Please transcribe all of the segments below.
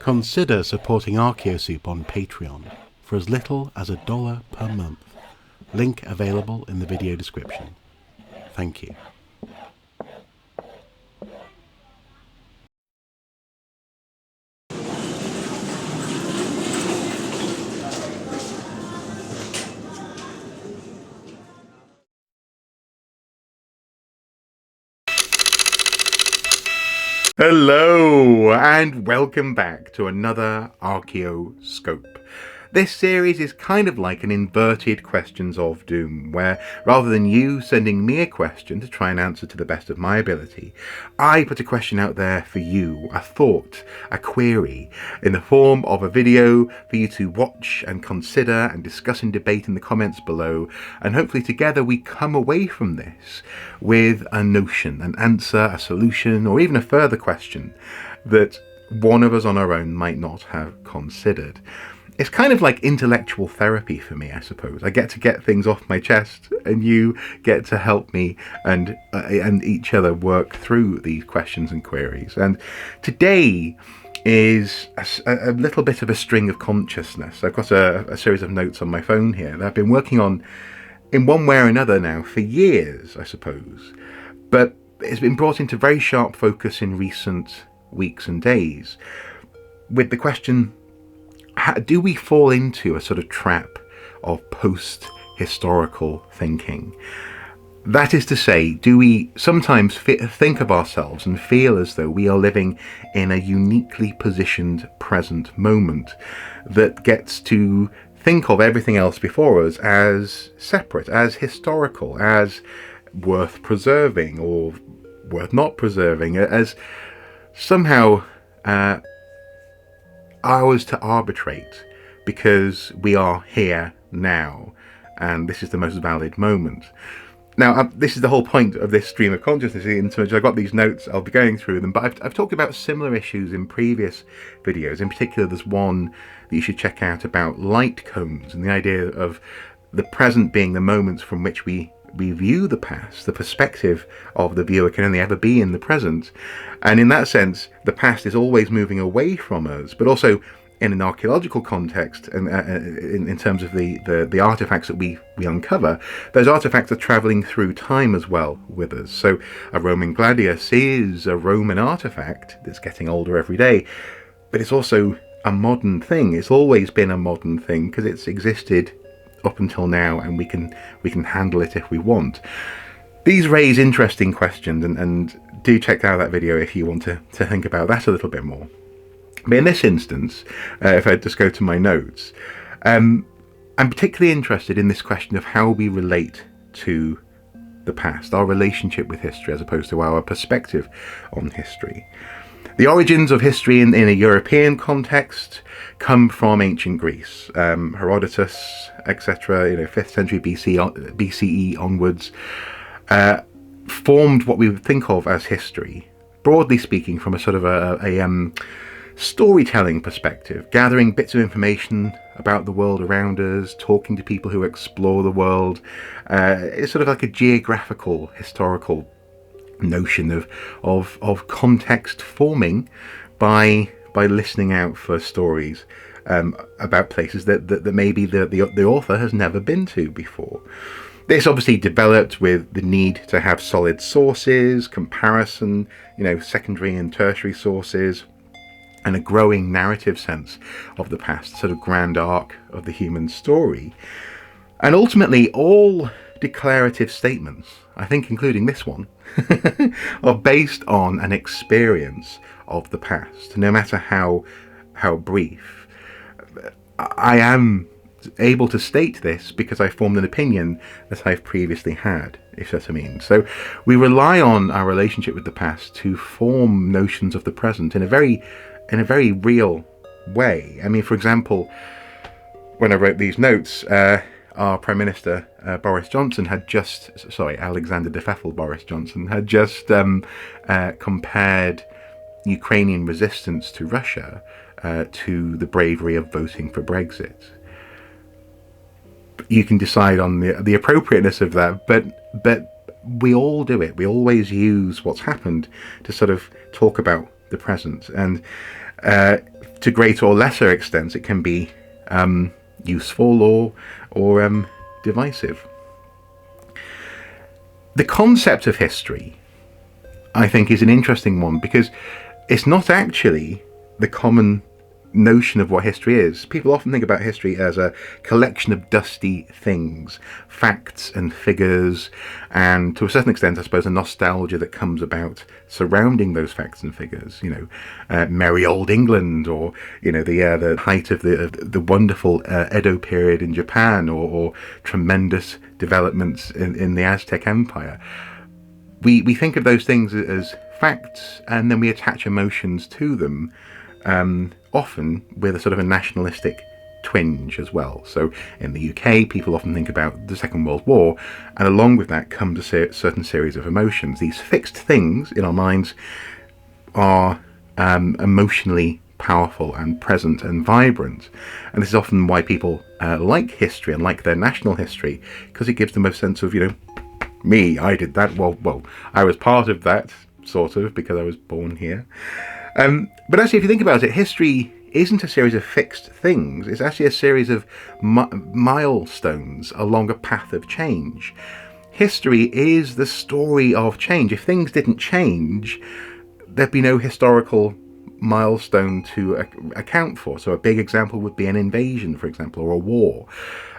Consider supporting Archaeo-Scope on Patreon for as little as $1 per month. Link available in the video description. Thank you. Hello and welcome back to another Archaeo-Scope. This series is kind of like an inverted Questions of Doom, where rather than you sending me a question to try and answer to the best of my ability, I put a question out there for you, a thought, a query, in the form of a video for you to watch and consider and discuss and debate in the comments below, and hopefully together we come away from this with a notion, an answer, a solution, or even a further question that one of us on our own might not have considered. It's kind of like intellectual therapy for me, I suppose. I get to get things off my chest, and you get to help me and each other work through these questions and queries. And today is a little bit of a string of consciousness. I've got a series of notes on my phone here that I've been working on in one way or another now for years, I suppose. But it's been brought into very sharp focus in recent weeks and days with the question, do we fall into a sort of trap of post-historical thinking? That is to say, do we sometimes think of ourselves and feel as though we are living in a uniquely positioned present moment that gets to think of everything else before us as separate, as historical, as worth preserving or worth not preserving, as somehow ours to arbitrate because we are here now and this is the most valid moment. Now, this is the whole point of this stream of consciousness. In terms, I've got these notes, I'll be going through them, but I've talked about similar issues in previous videos. In particular, there's one that you should check out about light cones and the idea of the present being the moments from which we view the past. The perspective of the viewer can only ever be in the present, and in that sense the past is always moving away from us, but also in an archaeological context and in terms of the artifacts that we uncover, those artifacts are travelling through time as well with us. So a Roman gladius is a Roman artifact that's getting older every day, but it's also a modern thing. It's always been a modern thing because it's existed up until now, and we can handle it if we want. These raise interesting questions, and do check out that video if you want to think about that a little bit more. But in this instance, if I just go to my notes, I'm particularly interested in this question of how we relate to the past, our relationship with history as opposed to our perspective on history. The origins of history in a European context come from ancient Greece. Herodotus, etc., 5th century BCE onwards, formed what we would think of as history, broadly speaking, from a sort of a storytelling perspective, gathering bits of information about the world around us, talking to people who explore the world. It's sort of like a geographical, historical notion of context forming by listening out for stories about places that maybe the author has never been to before. This obviously developed with the need to have solid sources, comparison, secondary and tertiary sources, and a growing narrative sense of the past, sort of grand arc of the human story. And ultimately, all declarative statements, I think including this one, are based on an experience of the past, no matter how brief. I am able to state this because I formed an opinion that I've previously had, if that's what I mean. So we rely on our relationship with the past to form notions of the present in a very real way. I mean, for example, when I wrote these notes, our Prime Minister Boris Johnson had just, Alexander de Pfeffel Boris Johnson had just compared Ukrainian resistance to Russia to the bravery of voting for Brexit. You can decide on the appropriateness of that, but we all do it. We always use what's happened to sort of talk about the present. And to greater or lesser extents, it can be useful or divisive. The concept of history, I think, is an interesting one, because it's not actually the common notion of what history is. People often think about history as a collection of dusty things, facts and figures, and to a certain extent, I suppose, a nostalgia that comes about surrounding those facts and figures. Merry old England, or the height of the wonderful Edo period in Japan, or tremendous developments in the Aztec Empire. We think of those things as facts, and then we attach emotions to them, often with a sort of a nationalistic twinge as well. So in the UK, people often think about the Second World War, and along with that comes a certain series of emotions. These fixed things in our minds are emotionally powerful and present and vibrant, and this is often why people like history and like their national history, because it gives them a sense of, me, I did that, well, I was part of that, sort of, because I was born here. But actually, if you think about it, history isn't a series of fixed things. It's actually a series of milestones along a path of change. History is the story of change. If things didn't change, there'd be no historical milestone to account for. So a big example would be an invasion, for example, or a war.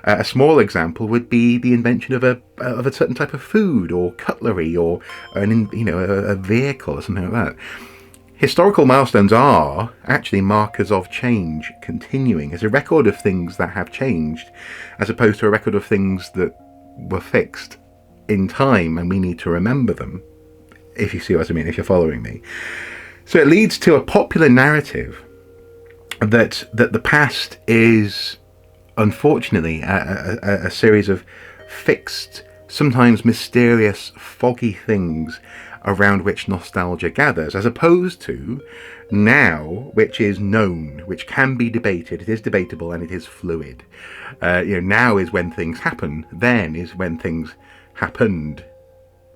A small example would be the invention of a certain type of food or cutlery, or a vehicle or something like that. Historical milestones are actually markers of change continuing. It's a record of things that have changed, as opposed to a record of things that were fixed in time and we need to remember them, if you see what I mean, if you're following me. So it leads to a popular narrative that the past is, unfortunately, a series of fixed, sometimes mysterious, foggy things around which nostalgia gathers, as opposed to now, which is known, which can be debated. It is debatable and it is fluid. Now is when things happen. Then is when things happened,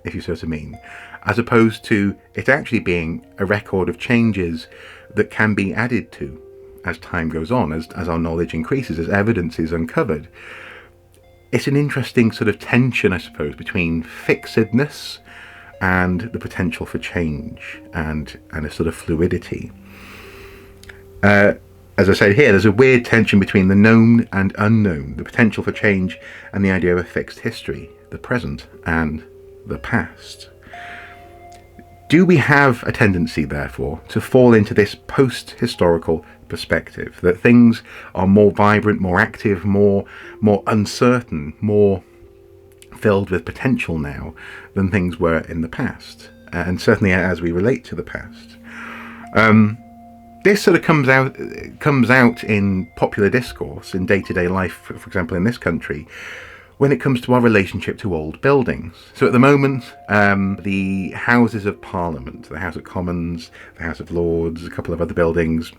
if you see what I mean. As opposed to it actually being a record of changes that can be added to as time goes on, as our knowledge increases, as evidence is uncovered. It's an interesting sort of tension, I suppose, between fixedness and the potential for change, and a sort of fluidity. As I said here, there's a weird tension between the known and unknown, the potential for change and the idea of a fixed history, the present and the past. Do we have a tendency, therefore, to fall into this post-historical perspective, that things are more vibrant, more active, more uncertain, more filled with potential now than things were in the past, and certainly as we relate to the past? This sort of comes out in popular discourse in day-to-day life, for example in this country, when it comes to our relationship to old buildings. So at the moment, the Houses of Parliament, the House of Commons, the House of Lords, a couple of other buildings,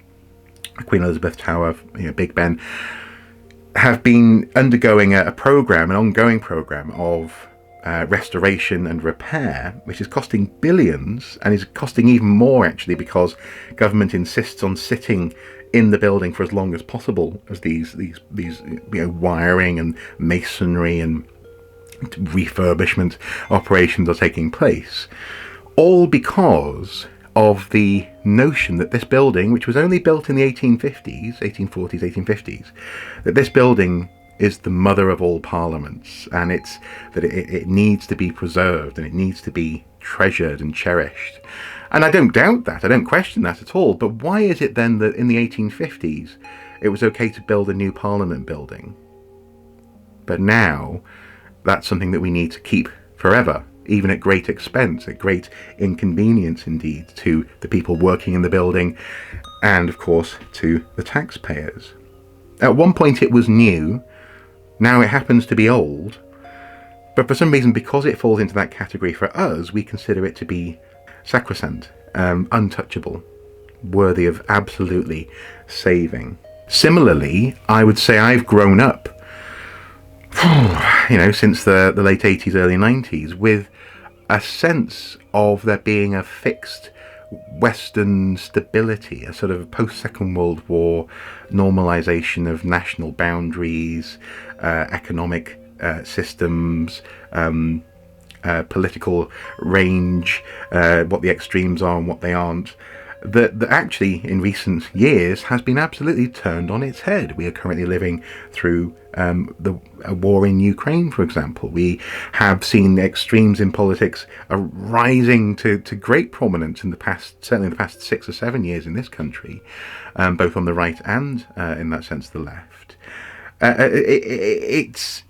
Queen Elizabeth Tower, Big Ben, have been undergoing an ongoing program of restoration and repair, which is costing billions, and is costing even more actually because government insists on sitting in the building for as long as possible as these wiring and masonry and refurbishment operations are taking place, all because of the notion that this building, which was only built in the 1840s, 1850s, that this building is the mother of all parliaments, and it needs to be preserved and it needs to be treasured and cherished. And I don't doubt that, I don't question that at all, but why is it then that in the 1850s it was okay to build a new parliament building, but now that's something that we need to keep forever, even at great expense, at great inconvenience indeed to the people working in the building and of course to the taxpayers? At one point it was new, now it happens to be old, but for some reason, because it falls into that category for us, we consider it to be sacrosanct, untouchable, worthy of absolutely saving. Similarly, I would say I've grown up, since the late 80s, early 90s, with a sense of there being a fixed Western stability, a sort of post-Second World War normalization of national boundaries, economic systems, political range, what the extremes are and what they aren't, that actually in recent years has been absolutely turned on its head. We are currently living through a war in Ukraine, for example. We have seen the extremes in politics rising to great prominence in the past, certainly in the past 6 or 7 years in this country, both on the right and, in that sense, the left. It's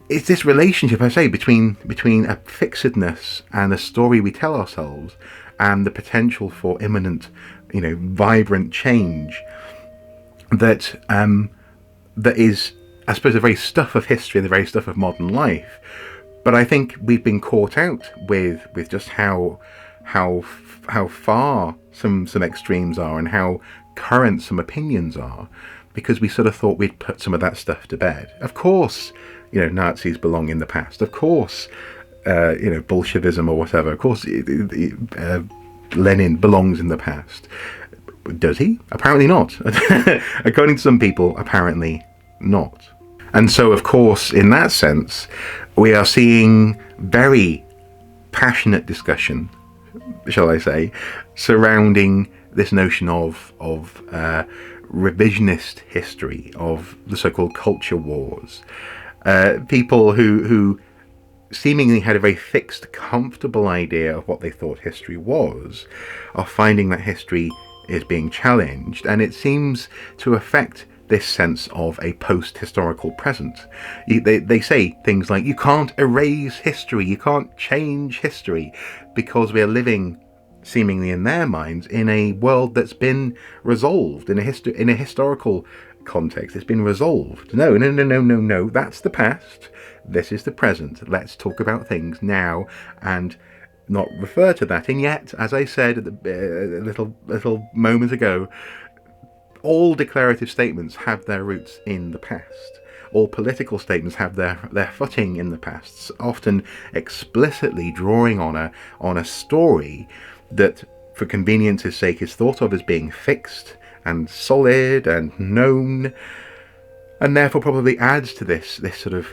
this relationship, I say, between a fixedness and a story we tell ourselves, and the potential for imminent, vibrant change that is, I suppose, the very stuff of history, the very stuff of modern life. But I think we've been caught out with just how far some extremes are and how current some opinions are, because we sort of thought we'd put some of that stuff to bed. Of course, Nazis belong in the past. Of course, Bolshevism or whatever. Of course, Lenin belongs in the past. Does he? Apparently not. According to some people, apparently not. And so, of course, in that sense, we are seeing very passionate discussion, shall I say, surrounding this notion of revisionist history, of the so-called culture wars. People who seemingly had a very fixed, comfortable idea of what they thought history was, are finding that history is being challenged, and it seems to affect this sense of a post-historical present. They say things like, you can't erase history, you can't change history, because we are living, seemingly in their minds, in a world that's been resolved, in a historical context. It's been resolved. No, that's the past. This is the present. Let's talk about things now and not refer to that. And yet, as I said a little moment ago, all declarative statements have their roots in the past. All political statements have their footing in the past, often explicitly drawing on a story that, for convenience's sake, is thought of as being fixed and solid and known, and therefore probably adds to this sort of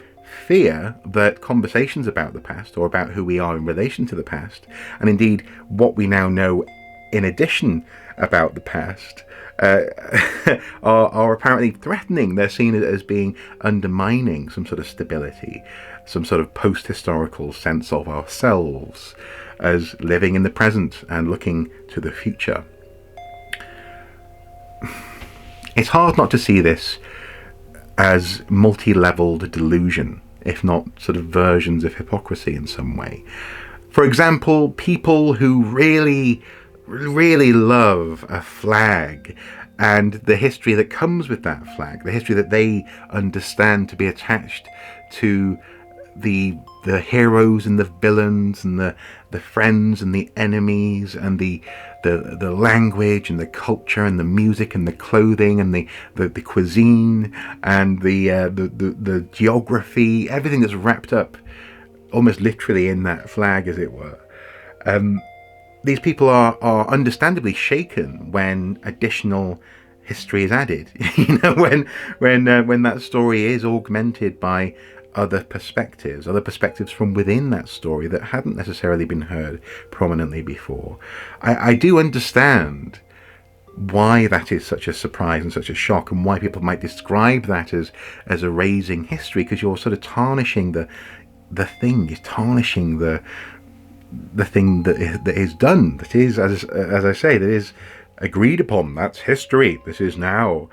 fear that conversations about the past, or about who we are in relation to the past, and indeed what we now know in addition about the past, are apparently threatening. They're seen as being undermining some sort of stability, some sort of post-historical sense of ourselves as living in the present and looking to the future. It's hard not to see this as multi-leveled delusion, if not sort of versions of hypocrisy in some way. For example, people who really love a flag and the history that comes with that flag, the history that they understand to be attached to the heroes and the villains and the friends and the enemies and the language and the culture and the music and the clothing and the cuisine and the geography, everything that's wrapped up almost literally in that flag, as it were. These people are understandably shaken when additional history is added. When that story is augmented by other perspectives from within that story that hadn't necessarily been heard prominently before. I do understand why that is such a surprise and such a shock, and why people might describe that as erasing history, because you're sort of tarnishing the thing, you're tarnishing the thing that is done, that is, as I say, that is agreed upon. That's history. This is now.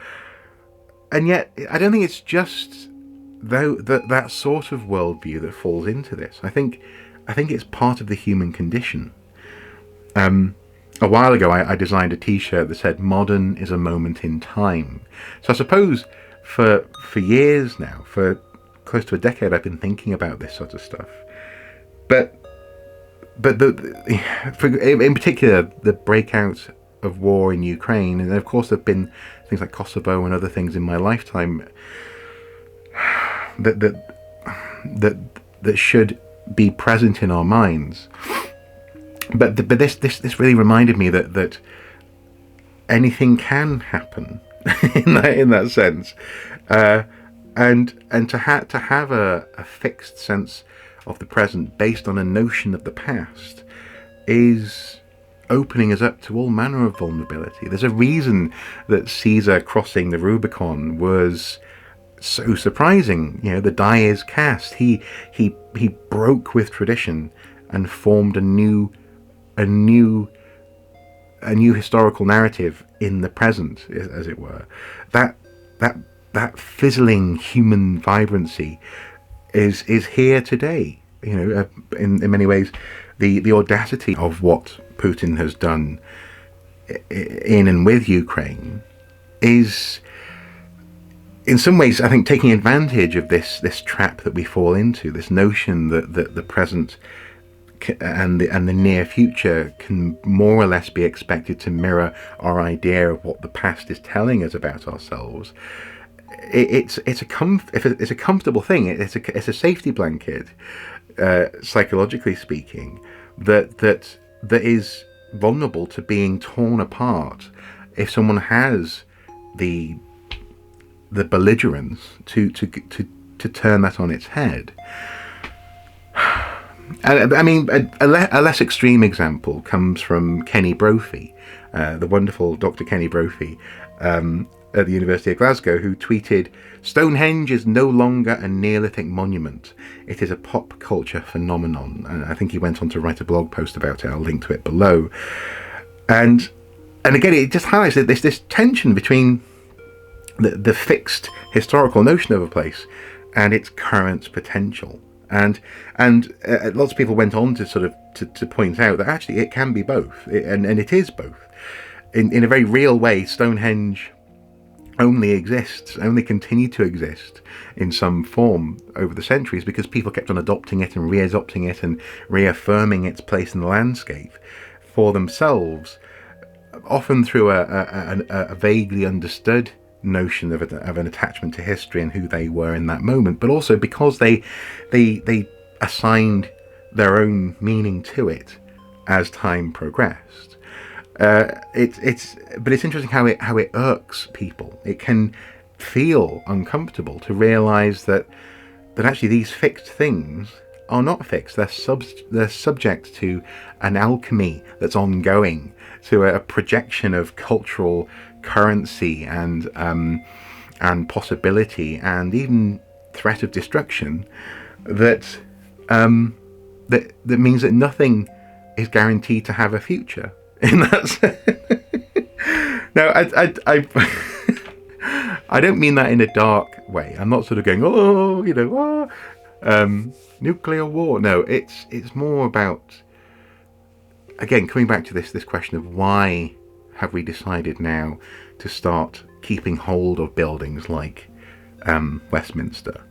And yet, I don't think it's just that sort of worldview that falls into this. I think it's part of the human condition. A while ago, I designed a T-shirt that said "Modern is a moment in time." So I suppose for years now, for close to a decade, I've been thinking about this sort of stuff. But in particular, the breakout of war in Ukraine, and of course there've been things like Kosovo and other things in my lifetime that should be present in our minds. but this really reminded me that anything can happen in that sense, and to have a fixed sense of the present based on a notion of the past is opening us up to all manner of vulnerability. There's a reason that Caesar crossing the Rubicon was so surprising. The die is cast. He broke with tradition and formed a new historical narrative in the present, as it were. That fizzling human vibrancy is here today. In many ways, the audacity of what Putin has done in and with Ukraine is, in some ways, I think, taking advantage of this trap that we fall into, this notion that the present and the near future can more or less be expected to mirror our idea of what the past is telling us about ourselves. It's a comfortable thing. It's a safety blanket, psychologically speaking, that is vulnerable to being torn apart if someone has the belligerence to turn that on its head. I mean, a less extreme example comes from Kenny Brophy, the wonderful Dr. Kenny Brophy at the University of Glasgow, who tweeted, "Stonehenge is no longer a Neolithic monument. It is a pop culture phenomenon." And I think he went on to write a blog post about it. I'll link to it below. And again, it just highlights that this tension between the fixed historical notion of a place and its current potential. And lots of people went on to sort of to point out that actually it can be both, and it is both. In a very real way, Stonehenge only continued to exist in some form over the centuries because people kept on adopting it and re-adopting it and reaffirming its place in the landscape for themselves, often through a vaguely understood notion of an attachment to history and who they were in that moment, but also because they assigned their own meaning to it as time progressed. It's interesting how it irks people. It can feel uncomfortable to realize that actually these fixed things are not fixed. They're subject to an alchemy that's ongoing, to a projection of cultural currency and possibility and even threat of destruction that means that nothing is guaranteed to have a future. In that sense. Now, I don't mean that in a dark way. I'm not sort of going, nuclear war. No, it's more about, again, coming back to this question of why have we decided now to start keeping hold of buildings like Westminster,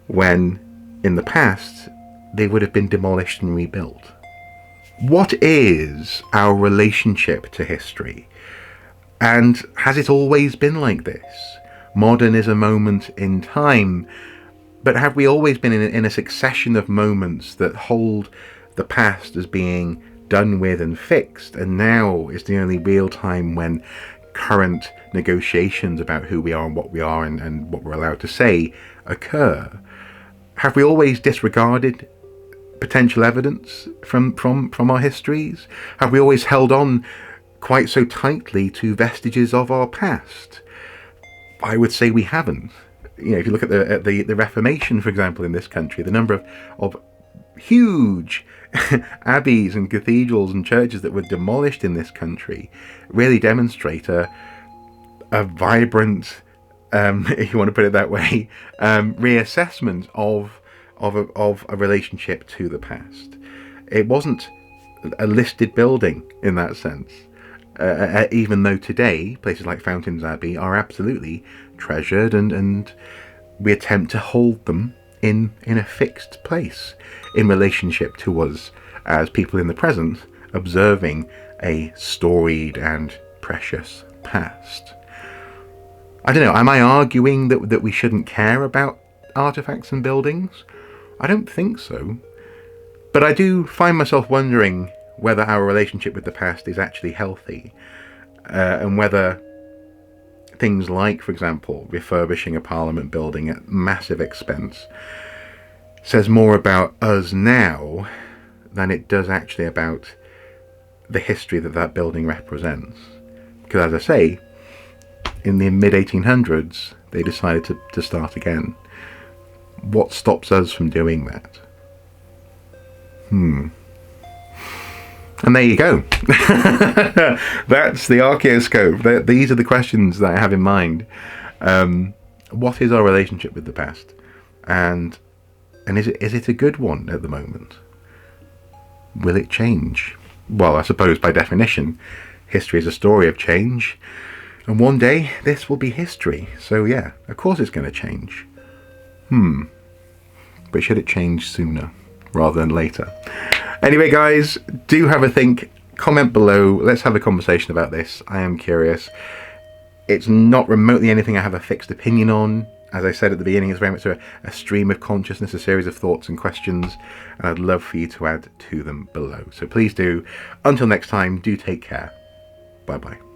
when in the past they would have been demolished and rebuilt. What is our relationship to history? And has it always been like this? Modern is a moment in time, but have we always been in a succession of moments that hold the past as being done with and fixed, and now is the only real time when current negotiations about who we are and what we are and what we're allowed to say occur? Have we always disregarded potential evidence from our histories? Have we always held on quite so tightly to vestiges of our past? I would say we haven't. If you look at the Reformation, for example, in this country, the number of huge abbeys and cathedrals and churches that were demolished in this country really demonstrate a vibrant, if you want to put it that way, reassessment of a relationship to the past. It wasn't a listed building in that sense, even though today places like Fountains Abbey are absolutely treasured and we attempt to hold them in a fixed place in relationship to us as people in the present observing a storied and precious past. I don't know, am I arguing that we shouldn't care about artifacts and buildings? I don't think so. But I do find myself wondering whether our relationship with the past is actually healthy, and whether things like, for example, refurbishing a parliament building at massive expense says more about us now than it does actually about the history that that building represents. Because, as I say, in the mid-1800s, they decided to start again. What stops us from doing that? And there you go. That's the Archaeo-Scope. These are the questions that I have in mind. What is our relationship with the past? And is it a good one at the moment? Will it change? Well, I suppose by definition, history is a story of change. And one day, this will be history. So yeah, of course it's going to change. But should it change sooner rather than later? Anyway, guys, do have a think. Comment below. Let's have a conversation about this. I am curious. It's not remotely anything I have a fixed opinion on. As I said at the beginning, it's very much a stream of consciousness, a series of thoughts and questions, and I'd love for you to add to them below. So please do. Until next time, do take care. Bye-bye.